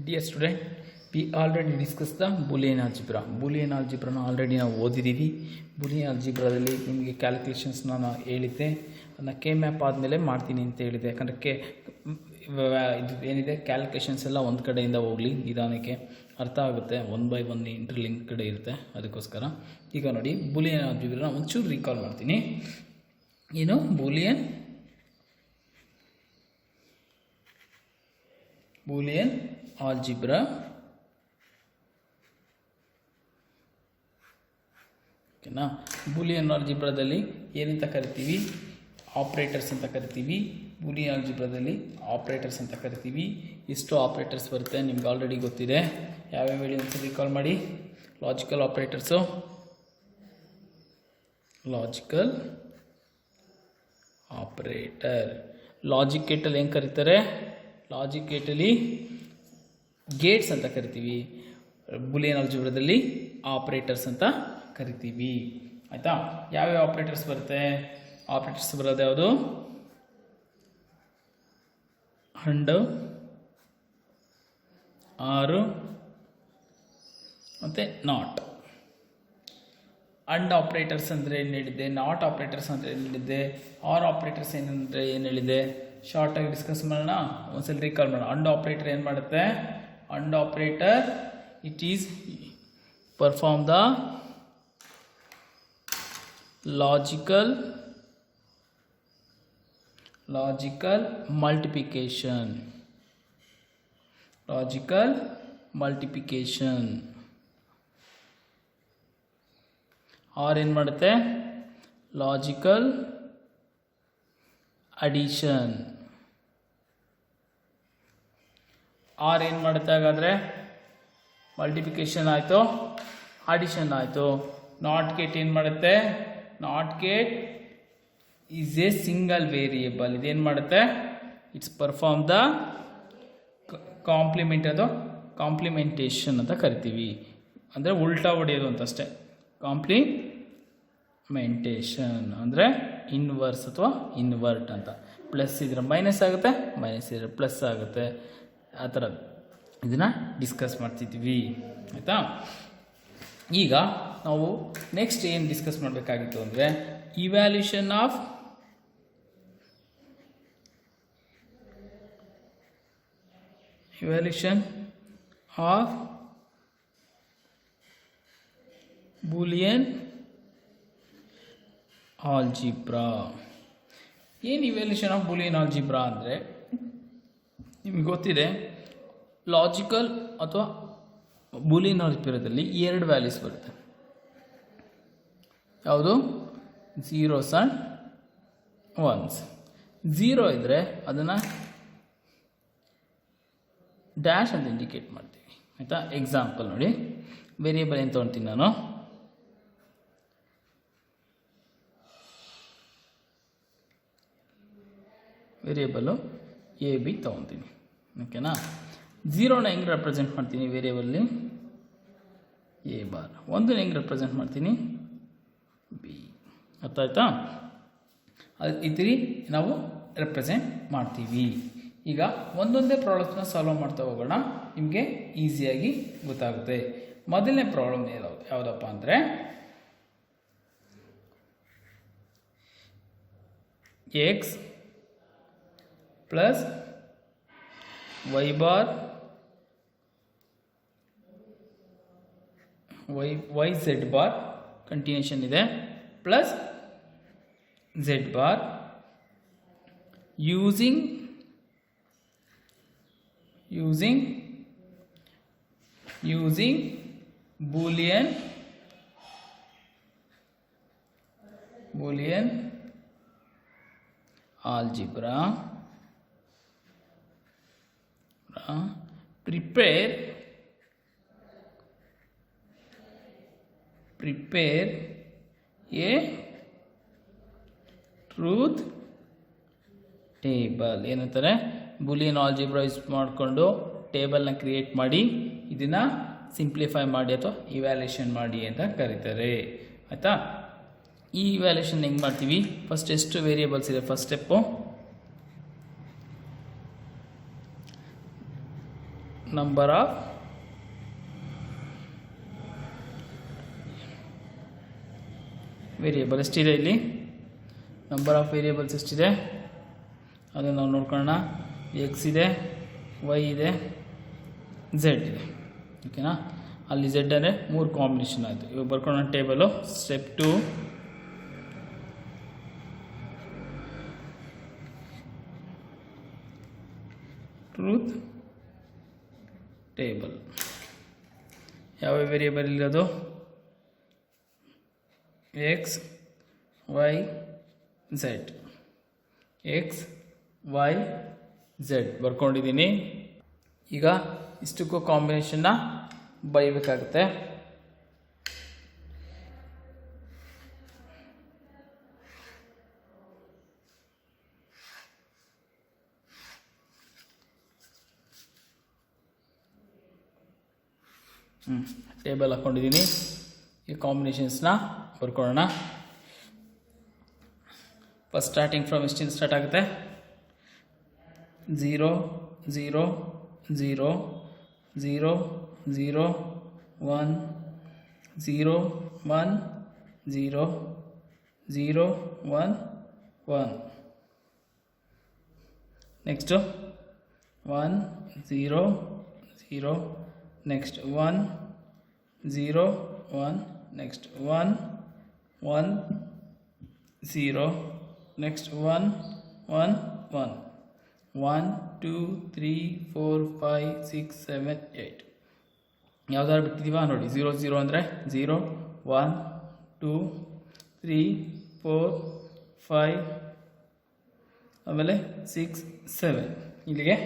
Dear student, we already discussed the Boolean algebra. Boolean algebra already ನಾವು ಓದಿದ್ದೀವಿ. Boolean ಆಲ್ಜಿಬ್ರಾದಲ್ಲಿ ನಿಮಗೆ calculations ನಾನು ಹೇಳಿದ್ದೆ, ಅದನ್ನು ಕೆ ಮ್ಯಾಪ್ ಆದಮೇಲೆ ಮಾಡ್ತೀನಿ ಅಂತ ಹೇಳಿದೆ. ಯಾಕಂದರೆ ಇದು ಏನಿದೆ ಕ್ಯಾಲ್ಕುಲೇಷನ್ಸ್ ಎಲ್ಲ ಒಂದು ಕಡೆಯಿಂದ ಹೋಗಲಿ, ನಿಧಾನಕ್ಕೆ ಅರ್ಥ ಆಗುತ್ತೆ. 1 by 1 ಇಂಟರ್ಲಿಂಕ್ ಕಡೆ ಇರುತ್ತೆ, ಅದಕ್ಕೋಸ್ಕರ. ಈಗ ನೋಡಿ, ಬೂಲಿಯನ್ ಆಲ್ಜಿಬ್ರಾ ಒಂಚೂರು ರೀಕಾಲ್ ಮಾಡ್ತೀನಿ. ಏನು ಬೂಲಿಯನ್ ಆಲ್ಜಿಬ್ರಾ ಓಕೆನಾ. ಬೂಲಿಯನ್ ಆಲ್ಜಿಬ್ರಾದಲ್ಲಿ ಏನಂತ ಕರಿತೀವಿ? ಆಪ್ರೇಟರ್ಸ್ ಅಂತ ಕರಿತೀವಿ. ಬೂಲಿಯನ್ ಆಲ್ಜಿಬ್ರಾದಲ್ಲಿ ಆಪ್ರೇಟರ್ಸ್ ಅಂತ ಕರಿತೀವಿ. ಎಷ್ಟು ಆಪ್ರೇಟರ್ಸ್ ಬರುತ್ತೆ ನಿಮ್ಗೆ ಆಲ್ರೆಡಿ ಗೊತ್ತಿದೆ. ಯಾವ್ಯಾವ ಹೇಳಿ ಒಂದ್ಸಲ ರಿಕಾಲ್ ಮಾಡಿ. Logical operators, logical operator. Logic ಗೇಟಲ್ಲಿ ಹೆಂಗೆ ಕರೀತಾರೆ? ಲಾಜಿಕ್ ಗೇಟಲ್ಲಿ ಗೇಟ್ಸ್ ಅಂತ ಕರಿತೀವಿ. ಬೂಲಿಯನ್ ಆಲ್ಜಿಬ್ರಾದಲ್ಲಿ ಆಪ್ರೇಟರ್ಸ್ ಅಂತ ಕರಿತೀವಿ. ಆಯಿತಾ? ಯಾವ್ಯಾವ ಆಪ್ರೇಟರ್ಸ್ ಬರುತ್ತೆ? ಆಪ್ರೇಟರ್ಸ್ ಬರೋದು ಯಾವುದು? ಅಂಡ್, ಆರು ಮತ್ತು ನಾಟ್. ಅಂಡ್ ಆಪ್ರೇಟರ್ಸ್ ಅಂದರೆ ಏನು ಹೇಳಿದ್ದೆ? ನಾಟ್ ಆಪ್ರೇಟರ್ಸ್ ಅಂದರೆ ಏನು ಹೇಳಿದ್ದೆ? ಆರ್ ಆಪ್ರೇಟರ್ಸ್ ಏನಂದರೆ ಏನು ಹೇಳಿದೆ? ಶಾರ್ಟಾಗಿ ಡಿಸ್ಕಸ್ ಮಾಡೋಣ, ಒಂದ್ಸಲ ರಿಕಾಲ್ ಮಾಡೋಣ. ಅಂಡ್ ಆಪ್ರೇಟರ್ ಏನು ಮಾಡುತ್ತೆ? And operator it is perform the logical multiplication. Or ಏನು ಮಾಡುತ್ತೆ? Logical addition. ಆರ್ ಏನು ಮಾಡುತ್ತೆ? ಹಾಗಾದರೆ ಮಲ್ಟಿಪ್ಲಿಕೇಶನ್ ಆಯಿತು, ಅಡಿಷನ್ ಆಯಿತು. ನಾಟ್ ಗೇಟ್ ಏನು ಮಾಡುತ್ತೆ? Not gate is A single variable. ಇದೇನು ಮಾಡುತ್ತೆ? ಇಟ್ಸ್ ಪರ್ಫಾರ್ಮ್ ದ ಕಾಂಪ್ಲಿಮೆಂಟ್, ಅದು ಕಾಂಪ್ಲಿಮೆಂಟೇಷನ್ ಅಂತ ಕರಿತೀವಿ. ಅಂದರೆ ಉಲ್ಟಾ ಹೊಡೆಯೋದು ಅಂತಷ್ಟೇ. ಕಾಂಪ್ಲಿಮೆಂಟೇಷನ್ ಅಂದರೆ ಇನ್ವರ್ಸ್ ಅಥವಾ ಇನ್ವರ್ಟ್ ಅಂತ. ಪ್ಲಸ್ ಇದ್ರೆ ಮೈನಸ್ ಆಗುತ್ತೆ, ಮೈನಸ್ ಇದ್ರೆ ಪ್ಲಸ್ ಆಗುತ್ತೆ. ಆ ಥರ ಇದನ್ನು ಡಿಸ್ಕಸ್ ಮಾಡ್ತಿದ್ವಿ. ಆಯಿತಾ? ಈಗ ನಾವು ನೆಕ್ಸ್ಟ್ ಏನು ಡಿಸ್ಕಸ್ ಮಾಡಬೇಕಾಗಿತ್ತು ಅಂದರೆ ಇವ್ಯಾಲ್ಯೂಷನ್ ಆಫ್ ಬೂಲಿಯನ್ ಆಲ್ಜಿಬ್ರಾ. ಏನು ಇವ್ಯಾಲ್ಯೂಷನ್ ಆಫ್ ಬೂಲಿಯನ್ ಆಲ್ಜಿಬ್ರಾ ಅಂದರೆ, ನಿಮಗೆ ಗೊತ್ತಿದೆ, ಲಾಜಿಕಲ್ ಅಥವಾ ಬೂಲಿಯನ್ ಆಲ್ಜಿಬ್ರಾದಲ್ಲಿ 2 ವ್ಯಾಲ್ಯೂಸ್ ಬರುತ್ತೆ. ಯಾವುದು? Zeros and once. 0 ಇದ್ದರೆ ಅದನ್ನು ಡ್ಯಾಶ್ ಅಂತ ಇಂಡಿಕೇಟ್ ಮಾಡ್ತೀವಿ. ಆಯಿತಾ? ಎಕ್ಸಾಂಪಲ್ ನೋಡಿ, ವೇರಿಯೇಬಲ್ ಏನು ತೊಗೊಳ್ತೀನಿ ನಾನು? ವೇರಿಯೇಬಲು ಎ ಬಿ ತೊಗೊತೀನಿ. ಓಕೆನಾ? 0ನ ಹೆಂಗೆ ರೆಪ್ರೆಸೆಂಟ್ ಮಾಡ್ತೀನಿ ವೇರಿಯೇಬಲ್ಲಿ? A bar. 1ನ ಹೆಂಗೆ ರೆಪ್ರೆಸೆಂಟ್ ಮಾಡ್ತೀನಿ? ಬಿ. ಅರ್ಥ ಆಯ್ತಾ? ಅದು ಈ ರೀತಿ ನಾವು ರೆಪ್ರೆಸೆಂಟ್ ಮಾಡ್ತೀವಿ. ಈಗ ಒಂದೊಂದೇ ಪ್ರಾಬ್ಲಮ್ಸ್ನ ಸಾಲ್ವ್ ಮಾಡ್ತಾ ಹೋಗೋಣ, ನಿಮಗೆ ಈಸಿಯಾಗಿ ಗೊತ್ತಾಗುತ್ತೆ. ಮೊದಲನೇ ಪ್ರಾಬ್ಲಮ್ ಯಾವುದಪ್ಪ ಅಂದರೆ x plus y bar y z bar continuation ಇದೆ, plus Z bar using Boolean algebra. Prepare a truth table. ಏನಂತಾರೆ? ಬೂಲಿಯನ್ ಆಲ್ಜಿಬ್ರಾ ಯೂಸ್ ಮಾಡಿಕೊಂಡು ಟೇಬಲ್ನ ಕ್ರಿಯೇಟ್ ಮಾಡಿ ಇದನ್ನು ಸಿಂಪ್ಲಿಫೈ ಮಾಡಿ ಅಥವಾ ಇವ್ಯಾಲ್ಯೂಷನ್ ಮಾಡಿ ಅಂತ ಕರೀತಾರೆ. ಆಯಿತಾ? ಈ ಇವ್ಯಾಲ್ಯೂಷನ್ ಹೆಂಗೆ ಮಾಡ್ತೀವಿ? ಫಸ್ಟ್ ಎಷ್ಟು ವೇರಿಯೇಬಲ್ಸ್ ಇದೆ? First step number of variable ಎಷ್ಟಿದೆ ಇಲ್ಲಿ, ನಂಬರ್ ಆಫ್ ವೇರಿಯೇಬಲ್ಸ್ ಎಷ್ಟಿದೆ ಅದನ್ನು ನಾವು ನೋಡ್ಕೊಳ್ಳೋಣ. ಎಕ್ಸ್ ಇದೆ, ವೈ ಇದೆ, ಝೆಡ್ ಇದೆ. ಓಕೆನಾ, ಅಲ್ಲಿ ಝೆಡ್ ಅಂದರೆ 3 ಕಾಂಬಿನೇಷನ್ ಆಯಿತು. ಇವಾಗ ಬರ್ಕೊಳ್ಳೋಣ ಟೇಬಲು. Step 2, truth table. ಯಾವ ವೇರಿಯೇಬಲ್ ಇರೋದು, x y z, x y z ಬರ್ಕೊಂಡಿದ್ದೀನಿ. ಈಗ ಇಷ್ಟಕ್ಕೂ ಕಾಂಬಿನೇಷನ್ನ ಬರೀಬೇಕಾಗುತ್ತೆ. ಟೇಬಲ್ ಹಾಕ್ಕೊಂಡಿದ್ದೀನಿ. ಈ ಕಾಂಬಿನೇಷನ್ಸ್ನ ಬರ್ಕೊಳ್ಳೋಣ. ಫಸ್ಟ್ ಸ್ಟಾರ್ಟಿಂಗ್ ಫ್ರಮ್ ಎಷ್ಟಿಂದ ಸ್ಟಾರ್ಟ್ ಆಗುತ್ತೆ, 0 0 0 0 0 1 0 1 0 0 1 1. Next 1 0 0, next 1 0 1, next 1 1 0, next 1 1 1, 1 2 3 4 5 6 7 8. ಯಾವ್ದಾದ್ರು ಬಿಟ್ಟಿದ್ದೀವಾ ನೋಡಿ. 0 0 ಅಂದರೆ 0 1 2 3 4 5 ಆಮೇಲೆ 6 7. ಇಲ್ಲಿಗೆ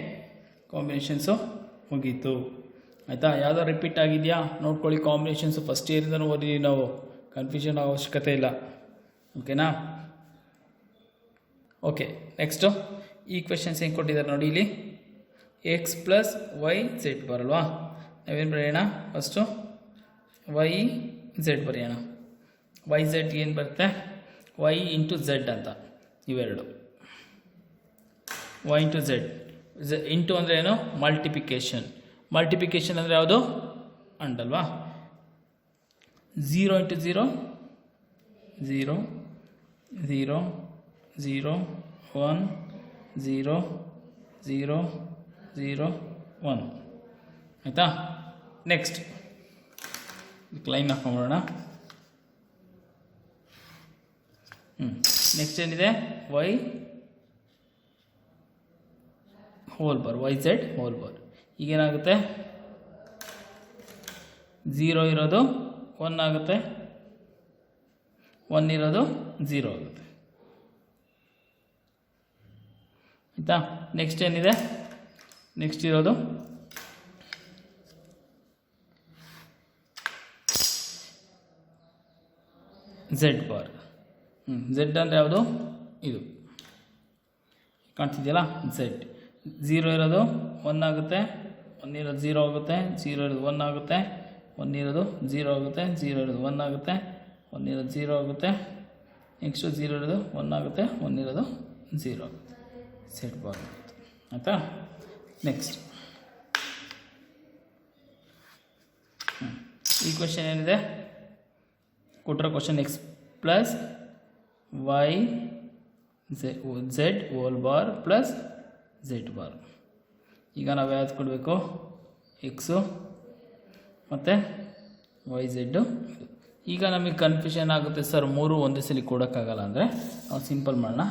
ಕಾಂಬಿನೇಷನ್ಸು ಮುಗೀತು. ಆಯಿತಾ, ಯಾವುದೋ ರಿಪೀಟ್ ಆಗಿದೆಯಾ ನೋಡ್ಕೊಳ್ಳಿ. ಕಾಂಬಿನೇಷನ್ಸು ಫಸ್ಟ್ ಇಯರಿಂದನೂ ಓದಿದ್ದೀವಿ ನಾವು, ಕನ್ಫ್ಯೂಷನ್ ಆಗೋ ಅವಶ್ಯಕತೆ ಇಲ್ಲ. ಓಕೆನಾ. ಓಕೆ, ನೆಕ್ಸ್ಟು ಈ ಕ್ವೆಶನ್ಸ್ ಹೆಂಗೆ ಕೊಟ್ಟಿದ್ದಾರೆ ನೋಡಿ. ಇಲ್ಲಿ ಎಕ್ಸ್ ಪ್ಲಸ್ ವೈ ಝೆಡ್ ಬರಲ್ವಾ, ನಾವೇನು ಬರೆಯೋಣ, ಫಸ್ಟು ವೈ ಝೆಡ್ ಬರೆಯೋಣ. ವೈ ಝೆಡ್ ಏನು ಬರುತ್ತೆ, ವೈ ಇಂಟು ಝೆಡ್ ಅಂತ ಇವೆರಡು. ವೈ ಇಂಟು ಝೆಡ್, ಇಂಟು ಅಂದರೆ ಏನು, ಮಲ್ಟಿಪ್ಲಿಕೇಶನ್. ಮಲ್ಟಿಪ್ಲಿಕೇಶನ್ ಅಂದರೆ ಯಾವುದು, ಅಂಡಲ್ವಾ. 0 ಇಂಟು 0 0 0 0 1 0 0 0 1. ಆಯಿತಾ. ನೆಕ್ಸ್ಟ್ ಲೈನ್ ಹಾಕೊಂಡ್ಬಿಡೋಣ. ನೆಕ್ಸ್ಟ್ ಏನಿದೆ, y whole bar, y Z whole bar. ಈಗೇನಾಗುತ್ತೆ, 0 ಇರೋದು 1 ಆಗುತ್ತೆ, 1 ಇರೋದು 0 ಆಗುತ್ತೆ. ಆಯಿತಾ. ನೆಕ್ಸ್ಟ್ ಏನಿದೆ, ನೆಕ್ಸ್ಟ್ ಇರೋದು ಝೆಡ್ ಬಾರ್. ಝೆಡ್ ಅಂದರೆ ಯಾವುದು, ಇದು ಕಾಣ್ತಿದೆಯಲ್ಲ, ಝೆಡ್. 0 ಇರೋದು 1 ಆಗುತ್ತೆ, 1 ಇರೋದು 0 ಆಗುತ್ತೆ, 0 ಇರೋದು 1 ಆಗುತ್ತೆ, 1 ಇರೋದು 0 ಆಗುತ್ತೆ, 0 ಇರೋದು 1 ಆಗುತ್ತೆ, 1 ಇರೋದು 0 ಆಗುತ್ತೆ, ನೆಕ್ಸ್ಟು 0 ಇರೋದು 1 ಆಗುತ್ತೆ, 1 ಇರೋದು 0 ಆಗುತ್ತೆ. ಝೆಡ್ ಬಾರ್ ಆಯಿತಾ. ನೆಕ್ಸ್ಟ್ ಈ ಕ್ವೆಶನ್ ಏನಿದೆ, ಕೊಟ್ಟರೆ question X plus Y Z whole bar plus Z bar. ಈಗ ನಾವು ಯಾವ್ದು ಕೊಡಬೇಕು, ಎಕ್ಸು ಮತ್ತು ವೈ ಝೆಡ್ಡು. ಈಗ ನಮಗೆ ಕನ್ಫ್ಯೂಷನ್ ಆಗುತ್ತೆ, ಸರ್ 3 ಒಂದೇ ಸಲ ಕೊಡೋಕ್ಕಾಗಲ್ಲ ಅಂದರೆ ನಾವು ಸಿಂಪಲ್ ಮಾಡೋಣ,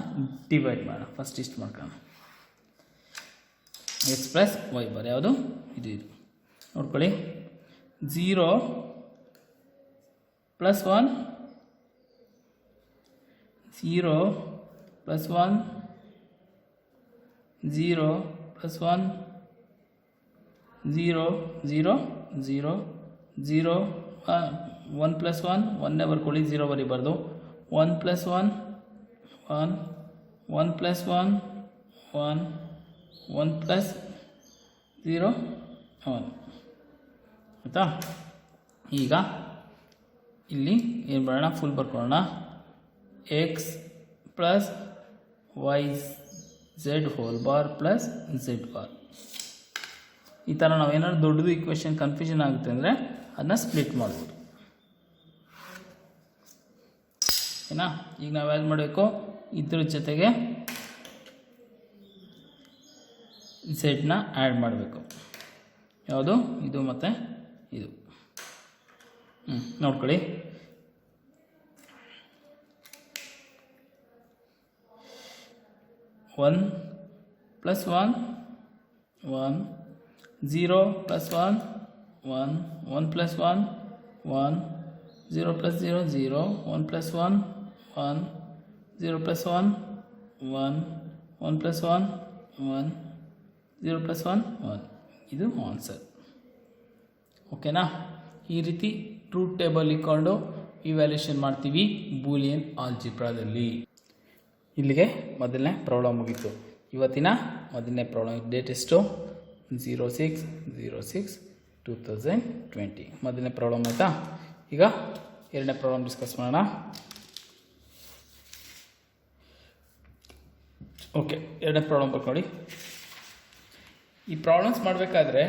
ಡಿವೈಡ್ ಮಾಡೋಣ. ಫಸ್ಟ್ ಇಷ್ಟು ಮಾಡ್ಕೊಳ್ಳೋಣ, ಎಕ್ಸ್ ಪ್ಲಸ್ ವೈ ಬಾರ್ ಯಾವುದು, ಇದು ನೋಡ್ಕೊಳ್ಳಿ. 0 ಪ್ಲಸ್ 1 0 ಪ್ಲಸ್ 1 0 ಪ್ಲಸ್ 1 0 0 0 0 1 ಪ್ಲಸ್ 1 1 ಬರ್ಕೊಳ್ಳಿ, 0 ಬರೀಬಾರ್ದು. 1 ಪ್ಲಸ್ 1 1 1 ಪ್ಲಸ್ 1 1 1 ಪ್ಲಸ್ 0 1. ಆಯಿತಾ. ಈಗ ಇಲ್ಲಿ ಏನು ಬರೋಣ, ಫುಲ್ ಬರ್ಕೊಳ್ಳೋಣ. X plus Y Z whole bar plus Z bar. ಈ ಥರ ನಾವು ಏನಾದ್ರು ದೊಡ್ಡದು ಈಕ್ವೇಷನ್ ಕನ್ಫ್ಯೂಷನ್ ಆಗುತ್ತೆ ಅಂದರೆ ಅದನ್ನ ಸ್ಪ್ಲಿಟ್ ಮಾಡ್ಬೋದು. ಓಕೆನಾ? ಈಗ ನಾವು ಯಾವ್ದು ಮಾಡಬೇಕು, ಇದ್ರ ಜೊತೆಗೆ ಝೆಡ್ನ ಆ್ಯಡ್ ಮಾಡಬೇಕು. ಯಾವುದು? ಇದು ಮತ್ತು ಇದು. ನೋಡ್ಕೊಳ್ಳಿ. One plus one one, 0 plus 1 1, 1 plus 1 1, 0 plus 0 0, 1 plus 1 1, 0 plus 1 1, 1 plus 1 1, 0 plus 1 1. ಇದು ಆನ್ಸರ್. ಓಕೆನಾ? ಈ ರೀತಿ ಟ್ರೂತ್ ಟೇಬಲ್ ಇಟ್ಕೊಂಡು ಇವ್ಯಾಲ್ಯೂಷನ್ ಮಾಡ್ತೀವಿ ಬೂಲಿಯನ್ ಆಲ್ಜಿಬ್ರಾದಲ್ಲಿ. ಇಲ್ಲಿಗೆ ಮೊದಲನೇ ಪ್ರಾಬ್ಲಮ್ ಮುಗೀತು. ಇವತ್ತಿನ ಮೊದಲನೇ ಪ್ರಾಬ್ಲಮ್ ಡೇಟ್ ಎಷ್ಟು? 06/06/2020 ಮೊದಲನೇ ಪ್ರಾಬ್ಲಮ್ ಆಯಿತಾ. ಈಗ ಎರಡನೇ ಪ್ರಾಬ್ಲಮ್ ಡಿಸ್ಕಸ್ ಮಾಡೋಣ. ಓಕೆ, ಎರಡನೇ ಪ್ರಾಬ್ಲಮ್ ಬರ್ಕೊಳ್ಳಿ. ಈ ಪ್ರಾಬ್ಲಮ್ಸ್ ಮಾಡಬೇಕಾದ್ರೆ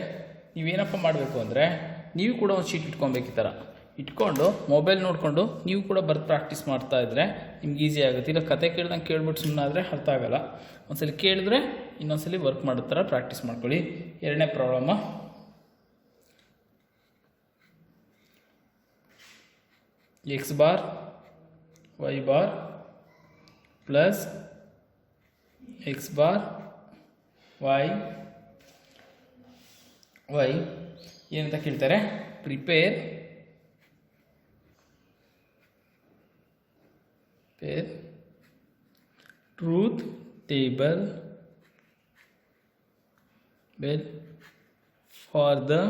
ನೀವೇನಪ್ಪ ಮಾಡಬೇಕು ಅಂದರೆ, ನೀವು ಕೂಡ ಒಂದು ಶೀಟ್ ಇಟ್ಕೊಬೇಕು. ಈ ಥರ ಇಟ್ಕೊಂಡು ಮೊಬೈಲ್ ನೋಡಿಕೊಂಡು ನೀವು ಕೂಡ ಬರೆದು ಪ್ರಾಕ್ಟೀಸ್ ಮಾಡ್ತಾ ಇದ್ದರೆ ನಿಮ್ಗೆ ಈಸಿ ಆಗುತ್ತೆ. ಇಲ್ಲ ಕತೆ ಕೇಳ್ದಂಗೆ ಕೇಳ್ಬಿಟ್ಟು ಸುಮ್ಮನೆ ಆದರೆ ಅರ್ಥ ಆಗೋಲ್ಲ. ಒಂದ್ಸಲಿ ಕೇಳಿದ್ರೆ ಇನ್ನೊಂದ್ಸಲಿ ವರ್ಕ್ ಮಾಡೋ ಥರ ಪ್ರಾಕ್ಟೀಸ್ ಮಾಡ್ಕೊಳ್ಳಿ. ಎರಡನೇ problem, X bar Y bar plus X bar Y ಏನಂತ ಕೇಳ್ತಾರೆ? Prepare truth table for the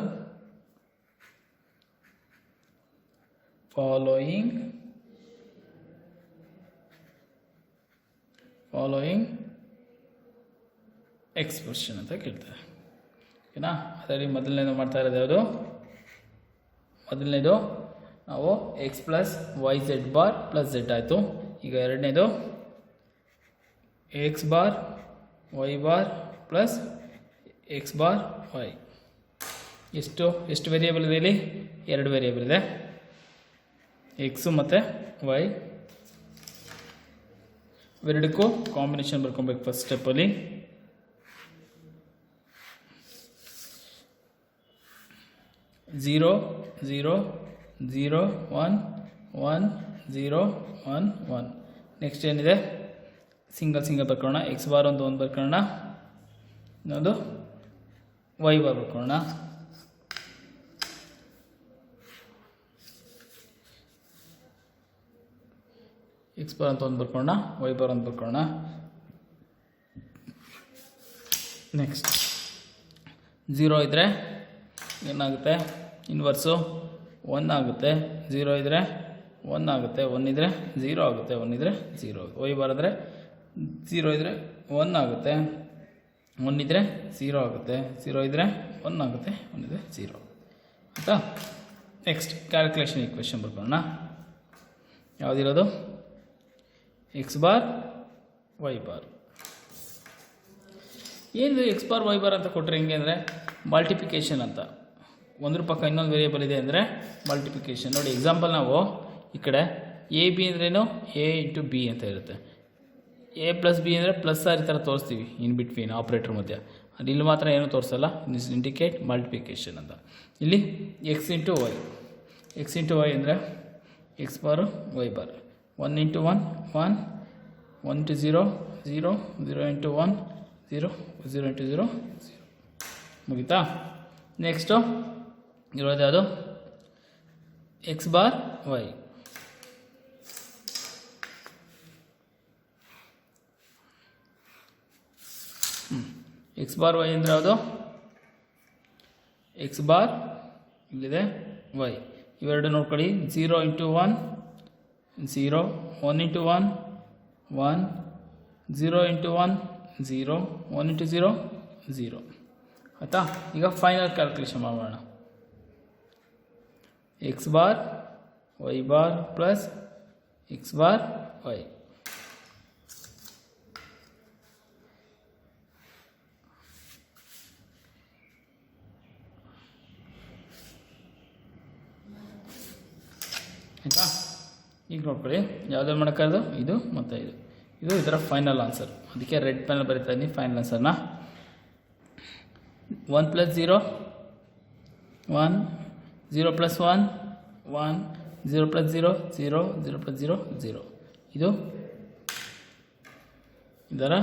following expression ಅಂತ ಕೇಳ್ತಾರೆ. ಓಕೆನಾ? ಅದರಲ್ಲಿ ಮೊದಲನೇದು ಮಾಡ್ತಾ ಇರೋದು ಯಾವುದು? ಮೊದಲನೇದು ನಾವು x plus Y z bar plus z ಆಯಿತು. ಈಗ ಎರಡನೇದು x bar Y bar plus X bar y. ಎಷ್ಟು ವೇರಿಯೇಬಲ್ ಇದೆ ಇಲ್ಲಿ? ಎರಡು ವೇರಿಯೇಬಲ್ ಇದೆ, ಎಕ್ಸು ಮತ್ತು ವೈ. ಇವೆರಡಕ್ಕೂ ಕಾಂಬಿನೇಷನ್ ಬರ್ಕೊಬೇಕು. ಫಸ್ಟ್ ಸ್ಟೆಪ್ಪಲ್ಲಿ ಝೀರೋ 0 0 1 1 0 1 1. ನೆಕ್ಸ್ಟ್ ಏನಿದೆ? ಸಿಂಗಲ್ ಬರ್ಕೊಳ್ಳೋಣ. ಎಕ್ಸ್ ಬಾರ್ ಒಂದು ಬರ್ಕೊಳ್ಳೋಣ, ಇನ್ನೊಂದು ವೈ ಬಾರ್ ಬರ್ಕೊಳ್ಳೋಣ. ಎಕ್ಸ್ ಬಾರ್ ಅಂತ ಒಂದು ಬರ್ಕೊಳ್ಳೋಣ, ವೈ ಬಾರ್ ಒಂದು ಬರ್ಕೊಳ್ಳೋಣ. ನೆಕ್ಸ್ಟ್ 0 ಇದ್ದರೆ ಏನಾಗುತ್ತೆ? ಇನ್ವರ್ಸು 1 ಆಗುತ್ತೆ. 0 ಇದ್ದರೆ 1 ಆಗುತ್ತೆ, 1 ಇದ್ದರೆ 0 ಆಗುತ್ತೆ, 1 ಇದ್ದರೆ 0 ಆಗುತ್ತೆ. ವೈ ಬಾರಿದ್ರೆ 0 ಇದ್ದರೆ 1 ಆಗುತ್ತೆ, 1 ಇದ್ದರೆ 0 ಆಗುತ್ತೆ, 0 ಇದ್ದರೆ 1 ಆಗುತ್ತೆ, 1 ಇದ್ದರೆ 0 ಆಯಿತಾ. ನೆಕ್ಸ್ಟ್ ಕ್ಯಾಲ್ಕುಲೇಷನ್ ಈಕ್ವೇಷನ್ ಬರ್ಕೊಳ್ಳೋಣ. ಯಾವುದಿರೋದು? X bar Y bar. ಏನಿದೆ ಎಕ್ಸ್ ಬಾರ್ ವೈ ಬಾರ್ ಅಂತ ಕೊಟ್ಟರೆ ಹೆಂಗೆ ಅಂದರೆ ಮಲ್ಟಿಪ್ಲಿಕೇಶನ್ ಅಂತ. ಒಂದ್ರ ಪಕ್ಕ ಇನ್ನೊಂದು ವೇರಿಯೇಬಲ್ ಇದೆ ಅಂದರೆ ಮಲ್ಟಿಪ್ಲಿಕೇಶನ್. ನೋಡಿ ಎಕ್ಸಾಂಪಲ್, ನಾವು ಈ ಕಡೆ ಎ ಬಿ ಅಂದ್ರೇನು? ಎ ಇಂಟು ಬಿ ಅಂತ ಇರುತ್ತೆ. ಎ ಪ್ಲಸ್ ಬಿ ಅಂದರೆ ಪ್ಲಸ್ ಆರ್ ಈ ಥರ ತೋರಿಸ್ತೀವಿ ಇನ್ ಬಿಟ್ವೀನ್ ಆಪ್ರೇಟರ್ ಮಧ್ಯೆ. ಅದು ಇಲ್ಲಿ ಮಾತ್ರ ಏನೂ ತೋರಿಸಲ್ಲ. ದಿಸ್ ಇಂಡಿಕೇಟ್ ಮಲ್ಟಿಪ್ಲಿಕೇಶನ್ ಅಂತ. ಇಲ್ಲಿ ಎಕ್ಸ್ ಇಂಟು ವೈ ಅಂದರೆ x bar y bar. 1 into 1 1, 1 into 0 0, 0 into 1 0, 0 into 0 0. ಮುಗಿತಾ? ನೆಕ್ಸ್ಟು ಇರೋದು ಯಾವುದು? X bar y. X bar y ಅಂದರೆ ಯಾವುದು? ಎಕ್ಸ್ ಬಾರ್ ಇಲ್ಲಿದೆ, ವೈ. ಇವೆರಡು ನೋಡ್ಕೊಳ್ಳಿ. 0 ಇಂಟು 1 0, 1 ಇಂಟು 1 1, 0 ಇಂಟು 1 0, 1 ಇಂಟು 0 0 ಆಯಿತಾ. ಈಗ ಫೈನಲ್ ಕ್ಯಾಲ್ಕುಲೇಷನ್ ಮಾಡೋಣ. X bar Y bar plus X bar Y. ಆಯಿತಾ. ಈಗ ನೋಡ್ಕೊಳ್ಳಿ ಯಾವ್ದು ಮಾಡೋಕ್ಕಾಗೋದು ಇದು ಮತ್ತು ಇದು ಇದರ ಫೈನಲ್ ಆನ್ಸರ್. ಅದಕ್ಕೆ ರೆಡ್ ಪೆನಲ್ಲಿ ಬರೀತಾ ಇದ್ದೀನಿ ಫೈನಲ್ ಆನ್ಸರ್ನ. 1 + 0 1 0 + 1 1 0 + 0 0 0 + 0 0 ಇದು ಇದರ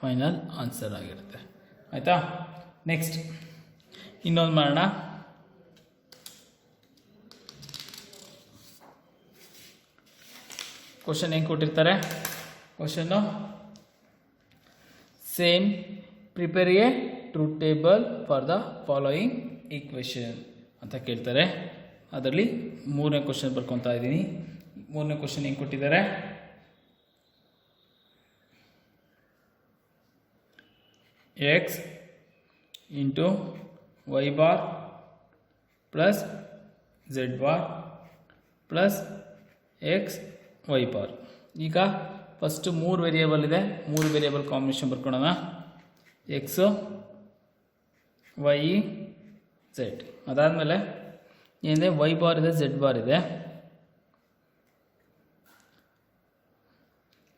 ಫೈನಲ್ ಆನ್ಸರ್ ಆಗಿರುತ್ತೆ. ಆಯಿತಾ. ನೆಕ್ಸ್ಟ್ ಇನ್ನೊಂದು ಮಾಡೋಣ. ಕ್ವಶನ್ ಹೆಂಗೆ ಕೊಟ್ಟಿರ್ತಾರೆ, question same prepare A truth table for the following equation ಅಂತ ಕೇಳ್ತಾರೆ. ಅದರಲ್ಲಿ 3ನೇ ಕ್ವಶನ್ ಬರ್ಕೊತಾ ಇದ್ದೀನಿ. 3ನೇ ಕ್ವಶನ್ ಹೆಂಗೆ ಕೊಟ್ಟಿದ್ದಾರೆ, x into y bar plus z bar plus x y bar. ಈಗ ಫಸ್ಟು 3 ವೇರಿಯೇಬಲ್ ಇದೆ, 3 ವೇರಿಯೇಬಲ್ ಕಾಂಬಿನೇಷನ್ ಬರ್ಕೊಳ್ಳೋಣ. X y z. ಅದಾದಮೇಲೆ ಏನಿದೆ, ವೈ ಬಾರ್ ಇದೆ, ಝೆಡ್ ಬಾರ್ ಇದೆ.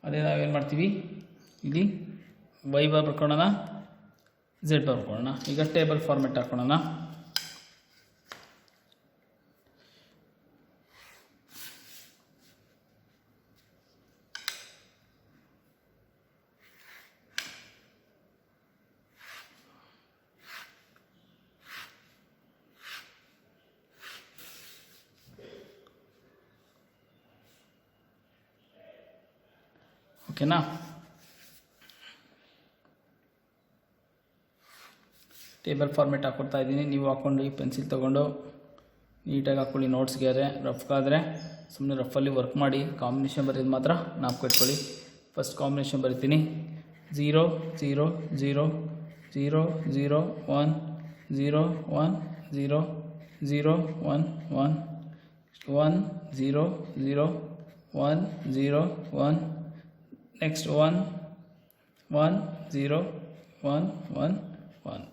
ಅದೇ ನಾವೇನು ಮಾಡ್ತೀವಿ, ಇಲ್ಲಿ ವೈ ಬಾರ್ ಬರ್ಕೊಳ್ಳೋಣ, ಝೆಡ್ ಬಾರ್ ಬರ್ಕೊಳ್ಳೋಣ. ಈಗ ಟೇಬಲ್ ಫಾರ್ಮೆಟ್ ಹಾಕೊಳ್ಳೋಣ. ಓಕೆನಾ. ಟೇಬಲ್ ಫಾರ್ಮೆಟ್ ಹಾಕ್ಕೊಡ್ತಾ ಇದ್ದೀನಿ. ನೀವು ಹಾಕ್ಕೊಂಡು ಪೆನ್ಸಿಲ್ ತೊಗೊಂಡು ನೀಟಾಗಿ ಹಾಕ್ಕೊಳ್ಳಿ. ನೋಟ್ಸ್ಗೆ ರಫ್ಗಾದರೆ ಸುಮ್ಮನೆ ರಫಲ್ಲಿ ವರ್ಕ್ ಮಾಡಿ. ಕಾಂಬಿನೇಷನ್ ಬರೆಯೋದು ಮಾತ್ರ ನಾಪ್ಕೊಟ್ಕೊಳ್ಳಿ. ಫಸ್ಟ್ ಕಾಂಬಿನೇಷನ್ ಬರಿತೀನಿ. 0 0 0 0 0 1 0 1 0 0 1 1 1 0 0 1 0 1 ನೆಕ್ಸ್ಟ್ 1 1 0 1 1 1.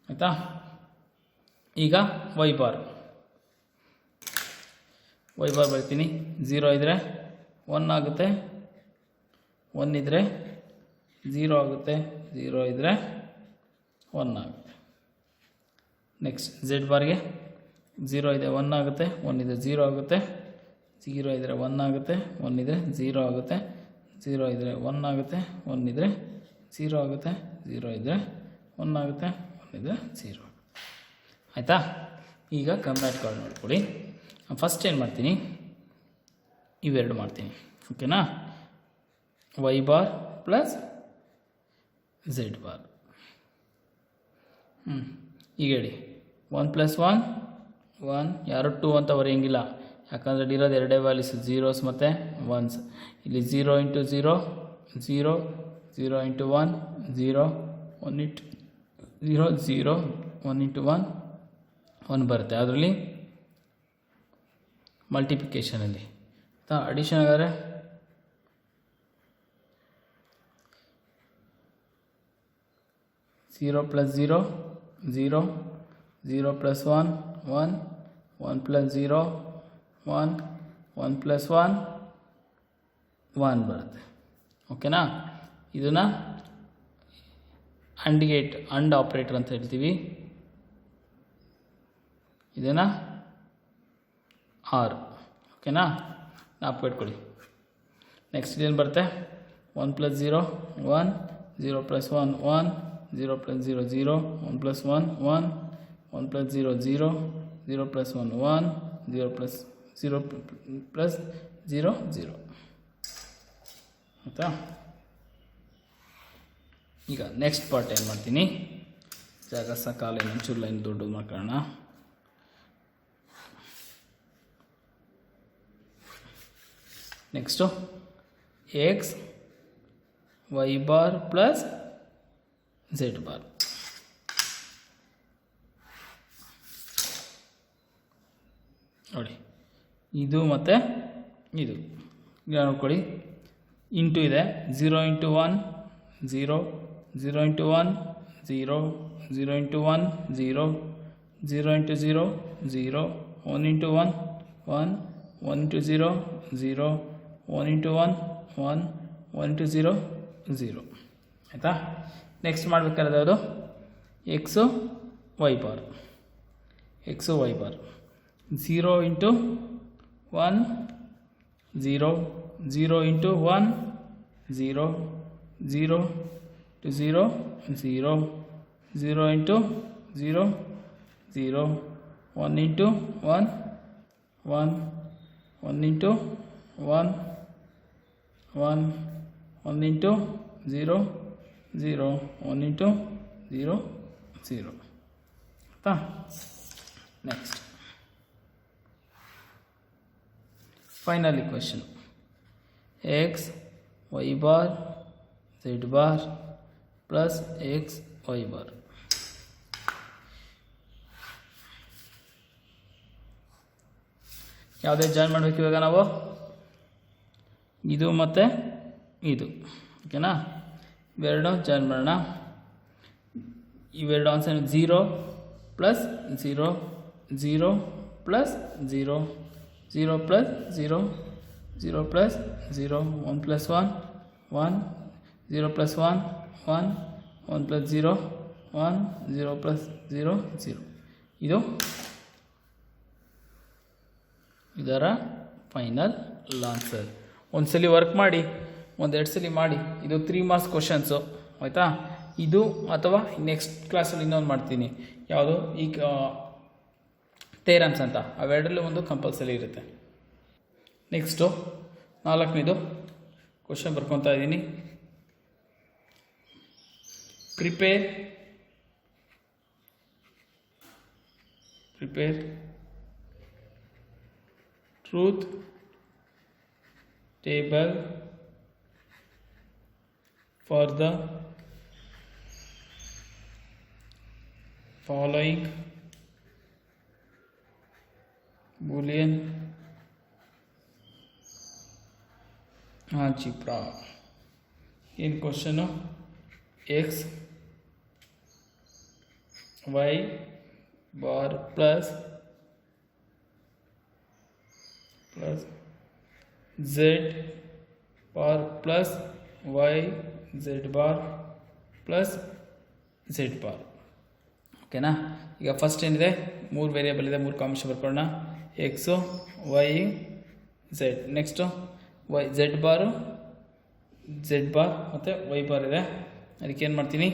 ಆಯಿತಾ. ಈಗ ವೈ ಬಾರ್ ಬರ್ತೀನಿ. 0 ಇದ್ದರೆ 1 ಆಗುತ್ತೆ, 1 ಇದ್ದರೆ 0 ಆಗುತ್ತೆ, 0 ಇದ್ದರೆ 1 ಆಗುತ್ತೆ. ನೆಕ್ಸ್ಟ್ ಝೆಡ್ ಬಾರ್ಗೆ 0 ಇದೆ 1 ಆಗುತ್ತೆ, 1 ಇದೆ 0 ಆಗುತ್ತೆ, 0 ಇದ್ದರೆ 1 ಆಗುತ್ತೆ, 1 ಇದ್ದರೆ 0 ಆಗುತ್ತೆ, 0 ಇದ್ದರೆ 1 ಆಗುತ್ತೆ, 1 ಇದ್ದರೆ 0 ಆಗುತ್ತೆ, 0 ಇದ್ದರೆ 1 ಆಗುತ್ತೆ, 1 ಇದ್ದರೆ 0 ಆಗುತ್ತೆ. ಆಯಿತಾ. ಈಗ ಕಂಬ್ಯಾಟ್ ಕಾರ್ಡ್ ನೋಡ್ಕೊಳ್ಳಿ. ಫಸ್ಟ್ ಏನು ಮಾಡ್ತೀನಿ, ಇವೆರಡು ಮಾಡ್ತೀನಿ. ಓಕೆನಾ. Y bar plus Z bar. ಈಗ ಹೇಳಿ 1 + 1 1. ಯಾರು 2 ಅಂತ ಬರೆಯೋಂಗಿಲ್ಲ, ಯಾಕಂದರೆ ಇರೋದು ಎರಡೇ ವ್ಯಾಲ್ಯೂಸ್, ಝೀರೋಸ್ ಮತ್ತು ಒನ್ಸ್. ಇಲ್ಲಿ 0 × 0 0 0 × 1 0 1 × 0 0 1 × 1 1 ಬರುತ್ತೆ. ಅದರಲ್ಲಿ ಮಲ್ಟಿಪ್ಲಿಕೇಶನಲ್ಲಿ ಅಡಿಷನ್ ಆಗಾದರೆ zero plus zero zero, zero plus 1 1, 1 + 0 1, 1 + 1 1 ಬರುತ್ತೆ. ಓಕೆನಾ. ಇದನ್ನು ಅಂಡ್ ಆಪ್ರೇಟರ್ ಅಂತ ಹೇಳ್ತೀವಿ. ಇದನ್ನು ಆರ್. ಓಕೆನಾ. ನಾಪ್ಕೊಟ್ಕೊಳ್ಳಿ. ನೆಕ್ಸ್ಟ್ ಏನು ಬರುತ್ತೆ, 1 + 0 1, 0 + 1 1, 0 + 0 0, 1 + 1 1, 1 + 0 0, 0 + 1 1, 0 + 0 0. ಆಯಿತಾ. ಈಗ ನೆಕ್ಸ್ಟ್ ಪಾರ್ಟ್ ಏನು ಮಾಡ್ತೀನಿ, ಜಾಗ ಸಕಾಲ ಒಂಚೂರು ಲೈನ್ ದೊಡ್ಡದು ಮಾಡ್ಕೊಳ್ಳೋಣ. Next X Y bar plus Z bar. ನೋಡಿ, ಇದು ಮತ್ತು ಇದು ಈಗ ನೋಡ್ಕೊಳ್ಳಿ. ಇಂಟು ಇದೆ 0 × 1 0, 0 × 1 0, 0 × 1 0, 0 × 0 0, 1 × 1 1 1 into 0 0 1 into 1 1 1 into 0 0 ಆಯಿತಾ. ನೆಕ್ಸ್ಟ್ ಮಾಡಬೇಕಾದ್ರೆ ಅದು X Y bar 0 into 1 0 0 into 1 0 0 to 0 0 0 into 0 0 1 into 1 1 1 into 1 1 1 into 0 0 1 into 0 0 ಆಯಿತಾ. Next final equation X Y bar Z bar plus X Y bar. ಯಾವುದೇ ಜಾಯಿನ್ ಮಾಡಬೇಕು ಇವಾಗ ನಾವು ಇದು ಮತ್ತು ಇದು ಓಕೆನಾ. ಇವೆರಡು ಜಾಯಿನ್ ಮಾಡೋಣ. ಇವೆರಡು answer 0 plus 0 0 plus 0 0 plus 0 0 plus 0 1 plus 1 1 0 plus 1 1 1 plus 0 1 0 plus 0 0. ಇದು ಇದರ ಫೈನಲ್ ಆನ್ಸರ್. ಒಂದು ಸಲ ವರ್ಕ್ ಮಾಡಿ, ಒಂದೆರಡು ಸಲ ಮಾಡಿ. ಇದು 3 ಮಾರ್ಕ್ಸ್ ಕ್ವಶನ್ಸು ಆಯಿತಾ. ಇದು ಅಥವಾ ನೆಕ್ಸ್ಟ್ ಕ್ಲಾಸಲ್ಲಿ ಇನ್ನೊಂದು ಮಾಡ್ತೀನಿ, ಯಾವುದು ಈಗ ಥೇರಮ್ಸ್ ಅಂತ, ಅವೆರಡರಲ್ಲೂ ಒಂದು ಕಂಪಲ್ಸರಿ ಇರುತ್ತೆ. ನೆಕ್ಸ್ಟು 4ನೇದು ಕ್ವಶನ್ ಬರ್ಕೊತಾ ಇದ್ದೀನಿ. Prepare truth table for the following boolean algebra. In question x y bar plus z bar plus y z bar plus Z bar ಓಕೆನಾ. ಈಗ ಫಸ್ಟ್ ಏನಿದೆ, 3 ವೇರಿಯೇಬಲ್ ಇದೆ, 3 ಕಾಂಬಿನೇಷನ್ ಬರ್ಕೊಳ್ಳೋಣ. X y z. Next y z bar ಮತ್ತು y bar ಇದೆ. ಅದಕ್ಕೆ ಏನು ಮಾಡ್ತೀನಿ,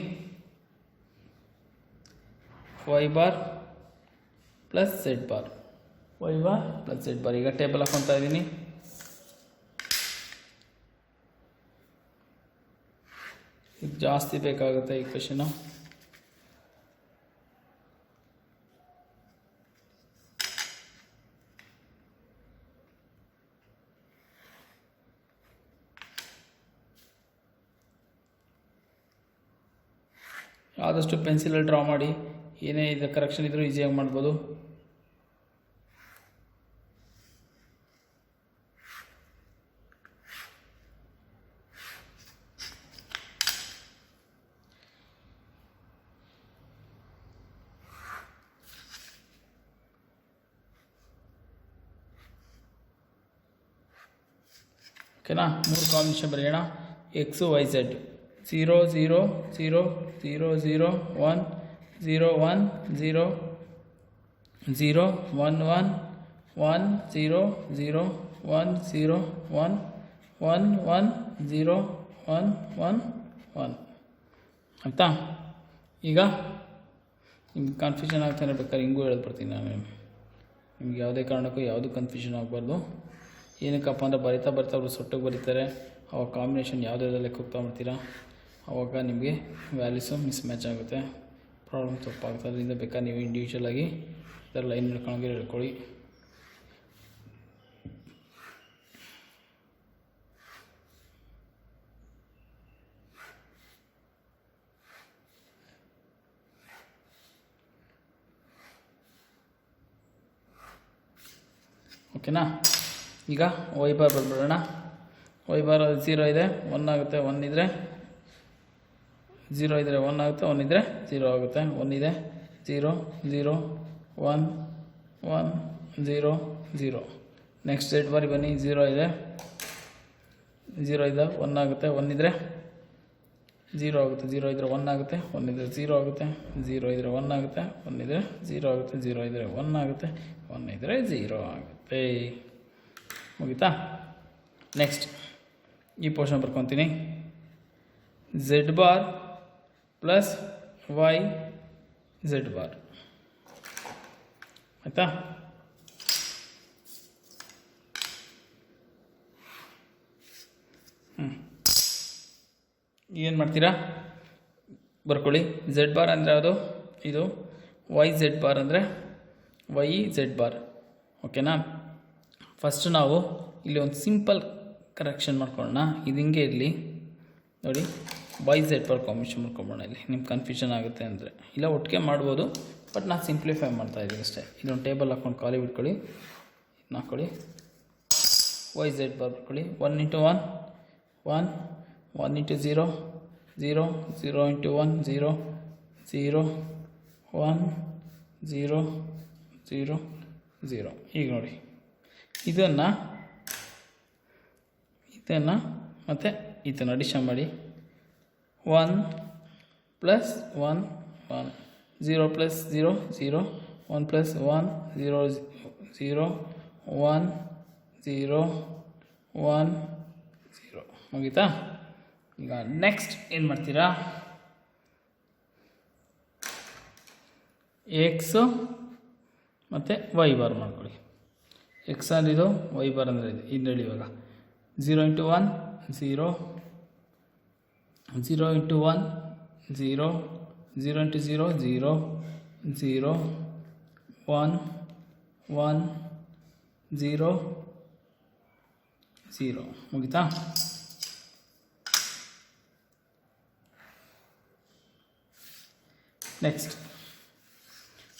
y bar plus Z bar ಈಗ ಟೇಬಲ್ ಹಾಕೊತಾ ಇದ್ದೀನಿ. ಇದು ಜಾಸ್ತಿ ಬೇಕಾಗುತ್ತೆ ಈ ಕ್ವೆಶನು. ಆದಷ್ಟು ಪೆನ್ಸಿಲಲ್ಲಿ ಡ್ರಾ ಮಾಡಿ, ಏನೇ ಇದು ಕರೆಕ್ಷನ್ ಇದ್ರೂ ಈಸಿಯಾಗಿ ಮಾಡ್ಬೋದು. ಓಕೆನಾ. 3 ಕಾಂಬಿನೇಷನ್ ಬರೆಯೋಣ. ಎಕ್ಸು ವೈ ಝೆಡ್ 0 0 0 0 0 1 0 1 0 0 1 1 1 0 0 1 0 1 1 1 0 1 1 1 ಆಯಿತಾ. ಈಗ ನಿಮ್ಗೆ ಕನ್ಫ್ಯೂಷನ್ ಆಗ್ತಾನೆ, ಬೇಕಾದ್ರೆ ಹಿಂಗೂ ಹೇಳ್ಬಿಡ್ತೀನಿ ನಾನು. ನಿಮ್ಗೆ ಯಾವುದೇ ಕಾರಣಕ್ಕೂ ಯಾವುದು ಕನ್ಫ್ಯೂಷನ್ ಆಗಬಾರ್ದು. ಏನಕ್ಕಪ್ಪ ಅಂದರೆ ಬರಿತಾ ಅವರು ಸೊಟ್ಟಿಗೆ ಬರೀತಾರೆ, ಅವಾಗ ಕಾಂಬಿನೇಷನ್ ಯಾವುದಾದ್ರು ಲೆಕ್ಕ ಹೋಗ್ತಾ ಬರ್ತೀರಾ, ಆವಾಗ ನಿಮಗೆ ವ್ಯಾಲ್ಯೂಸು ಮಿಸ್ ಮ್ಯಾಚ್ ಆಗುತ್ತೆ, ಪ್ರಾಬ್ಲಮ್ ತಪ್ಪಾಗುತ್ತೆ. ಅದರಿಂದ ಬೇಕಾದ್ರೆ ನೀವು ಇಂಡಿವಿಜುವಲಾಗಿ ಇದರ ಲೈನ್ ಹಿಡ್ಕೊಂಡೋಗಿ ಹೇಳ್ಕೊಳ್ಳಿ. ಓಕೆನಾ. ಈಗ ವೈ ಬಾರ್ ಬರ್ಬಿಡೋಣ. ವೈ ಬಾರ್ 0 ಇದೆ, 1 ಆಗುತ್ತೆ, 1 ಇದ್ದರೆ 0 ಇದ್ದರೆ 1 ಆಗುತ್ತೆ, 1 ಇದ್ದರೆ 0 ಆಗುತ್ತೆ. 1 ಇದೆ, 0 0 1 1 0 0 ನೆಕ್ಸ್ಟ್ ಝೆಡ್ ಬಾರ್ ಬನ್ನಿ, 0 ಇದೆ, 0 ಇದೆ, 1 ಆಗುತ್ತೆ, 1 ಇದ್ದರೆ 0 ಆಗುತ್ತೆ, 0 ಇದ್ದರೆ 1 ಆಗುತ್ತೆ, 1 ಇದ್ದರೆ 0 ಆಗುತ್ತೆ, 0 ಇದ್ದರೆ 1 ಆಗುತ್ತೆ, 1 ಇದ್ದರೆ 0 ಆಗುತ್ತೆ, 0 ಇದ್ದರೆ 1 ಆಗುತ್ತೆ, 1 ಇದ್ದರೆ 0 ಆಗುತ್ತೆ. ಮುಗಿತಾ? ನೆಕ್ಸ್ಟ್ ಈ ಪೋರ್ಷನ್ ಬರ್ಕೊತೀನಿ. Z bar plus Y z bar. ಆಯಿತಾ? ಏನು ಮಾಡ್ತೀರಾ ಬರ್ಕೊಳ್ಳಿ. ಝೆಡ್ ಬಾರ್ ಅಂದರೆ ಯಾವುದು? ಇದು. ವೈ ಝೆಡ್ ಬಾರ್ ಅಂದರೆ ವೈ ಝೆಡ್ ಬಾರ್. ಓಕೆನಾ? ಫಸ್ಟ್ ನಾವು ಇಲ್ಲಿ ಒಂದು ಸಿಂಪಲ್ ಕರೆಕ್ಷನ್ ಮಾಡ್ಕೊಳ್ಳೋಣ. ಇದು ಹಿಂಗೆ ಇರಲಿ ನೋಡಿ, ವೈ ಝೆಡ್ ಬಾರ್ ಕಾಂಬಿನೇಷನ್ ಮಾಡ್ಕೊಬೋಣ. ಇಲ್ಲಿ ನಿಮ್ಗೆ ಕನ್ಫ್ಯೂಷನ್ ಆಗುತ್ತೆ ಅಂದರೆ ಇಲ್ಲ ಒಟ್ಟಿಗೆ ಮಾಡ್ಬೋದು, ಬಟ್ ನಾನು ಸಿಂಪ್ಲಿಫೈ ಮಾಡ್ತಾಯಿದ್ದೀನಿ ಅಷ್ಟೇ. ಇದೊಂದು ಟೇಬಲ್ ಹಾಕ್ಕೊಂಡು ಖಾಲಿ ಬಿಟ್ಕೊಳ್ಳಿ, ಇದನ್ನ ಹಾಕ್ಕೊಳ್ಳಿ, ವೈ ಝೆಡ್ ಬಾರ್ ಬಿಟ್ಕೊಳ್ಳಿ. 1 × 1 1, 1 × 0 0, 0 × 1 0, 0 1 0 0 0. ಈಗ ನೋಡಿ ಇದನ್ನು ಮತ್ತು ಇದನ್ನು ಅಡಿಷನ್ ಮಾಡಿ. 1 + 1 1, 0 + 0 0, 1 + 1 0 0, 1 0 1 0. ಮುಗೀತಾ? ಈಗ ನೆಕ್ಸ್ಟ್ ಏನು ಮಾಡ್ತೀರಾ? ಎಕ್ಸು ಮತ್ತು ವೈ ಬಾರ್ ಮಾಡ್ಕೊಳ್ಳಿ. ಎಕ್ಸ್ ಅಂದರೆ ಇದು, ವೈ ಬಾರ್ ಅಂದರೆ ಇದು. ಇದು ಹೇಳಿ ಇವಾಗ 0 × 1 0, 0 × 1 0, 0 × 0 0, 0 1 1 0 0. ಮುಗಿತಾ? ನೆಕ್ಸ್ಟ್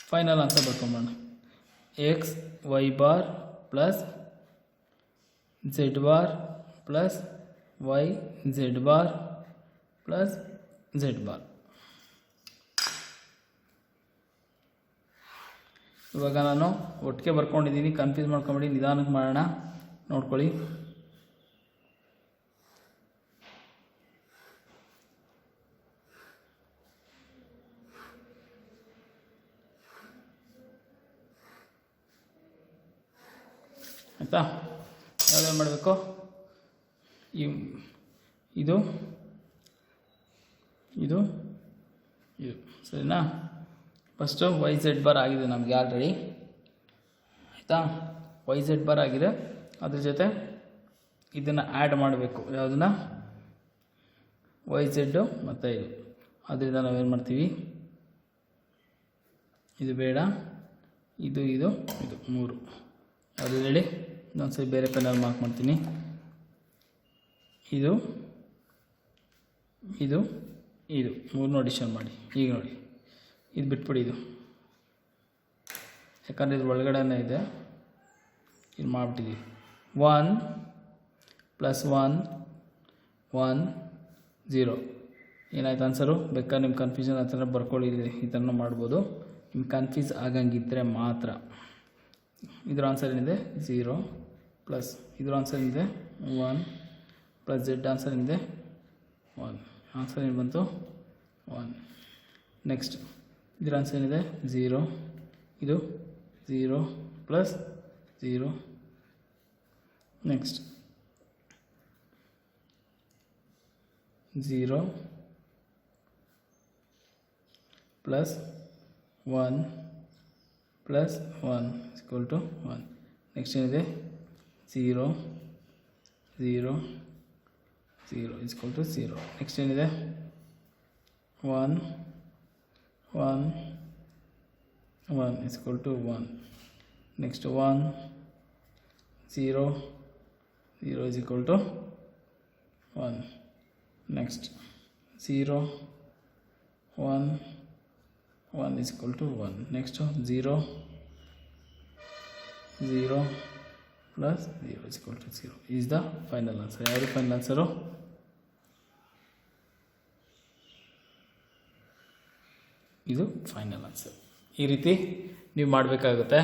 ಫೈನಲ್ ಆನ್ಸರ್ ಬರ್ಕೊಂಬೋಣ. X Y bar plus Z bar plus Y z bar plus Z bar. ಇವಾಗ ನಾನು ಒಟ್ಟಿಗೆ ಬರ್ಕೊಂಡಿದ್ದೀನಿ, ಕನ್ಫ್ಯೂಸ್ ಮಾಡ್ಕೊಂಬಿಡಿ, ನಿಧಾನಕ್ಕೆ ಮಾಡೋಣ, ನೋಡ್ಕೊಳ್ಳಿ. ಆಯಿತಾ? ಯಾವ್ದು ಮಾಡಬೇಕು? ಇದು ಇದು ಇದು ಸರಿನಾ? ಫಸ್ಟು ವೈ ಝೆಡ್ ಬಾರ್ ಆಗಿದೆ ನಮಗೆ ಆಲ್ರೆಡಿ. ಆಯಿತಾ? ವೈ ಝೆಡ್ ಬಾರ್ ಆಗಿದೆ, ಅದ್ರ ಜೊತೆ ಇದನ್ನು ಆ್ಯಡ್ ಮಾಡಬೇಕು. ಯಾವುದನ್ನು? ವೈ ಝೆಡ್ಡು ಮತ್ತು ಇದು. ಅದರಿಂದ ನಾವೇನು ಮಾಡ್ತೀವಿ, ಇದು ಬೇಡ, ಇದು ಇದು ಇದು 3. ಅದು ಹೇಳಿ ಇನ್ನೊಂದ್ಸರಿ ಬೇರೆ ಪೆನ್ನಲ್ಲಿ ಮಾರ್ಕ್ ಮಾಡ್ತೀನಿ. ಇದು ಇದು ಇದು 3 ಅಡಿಷನ್ ಮಾಡಿ. ಈಗ ನೋಡಿ ಇದು ಬಿಟ್ಬಿಡಿ, ಇದು ಯಾಕಂದರೆ ಇದು ಒಳಗಡೆನೇ ಇದೆ, ಇದು ಮಾಡಿಬಿಟ್ಟಿದ್ದೀವಿ. 1 + 1 1 0. ಏನಾಯ್ತು ಆನ್ಸರು? ಬೇಕಾದ್ರೆ ನಿಮ್ಮ ಕನ್ಫ್ಯೂಷನ್ ಆ ಥರ ಬರ್ಕೊಳ್ಳಿ, ಈ ಥರನೂ ಮಾಡ್ಬೋದು. ನಿಮ್ಗೆ ಕನ್ಫ್ಯೂಸ್ ಆಗಂಗಿದ್ದರೆ ಮಾತ್ರ. ಇದ್ರ ಆನ್ಸರ್ ಏನಿದೆ? 0 ಪ್ಲಸ್ ಇದ್ರ ಆನ್ಸರ್ ಏನಿದೆ? 1 ಪ್ಲಸ್ ಝೆಡ್ ಆನ್ಸರ್ ಏನಿದೆ? 1. ಆನ್ಸರ್ ಏನು ಬಂತು? 1. ನೆಕ್ಸ್ಟ್ ಇದ್ರ ಆನ್ಸರ್ ಏನಿದೆ? 0. ಇದು 0 plus 0. Next 0 plus 1 plus 1 = 1. Next ಏನಿದೆ? 0 0 0 = 0. ನೆಕ್ಸ್ಟ್ ಏನಿದೆ? 1 1 1 = 1. Next 1 0 0 = 1. Next 0 1 1 = 1. Next 0 0 plus 0 = 0 is the final answer. ಯಾವುದು ಫೈನಲ್ ಆನ್ಸರು? ಇದು ಫೈನಲ್ ಆನ್ಸರ್. ಈ ರೀತಿ ನೀವು ಮಾಡಬೇಕಾಗುತ್ತೆ.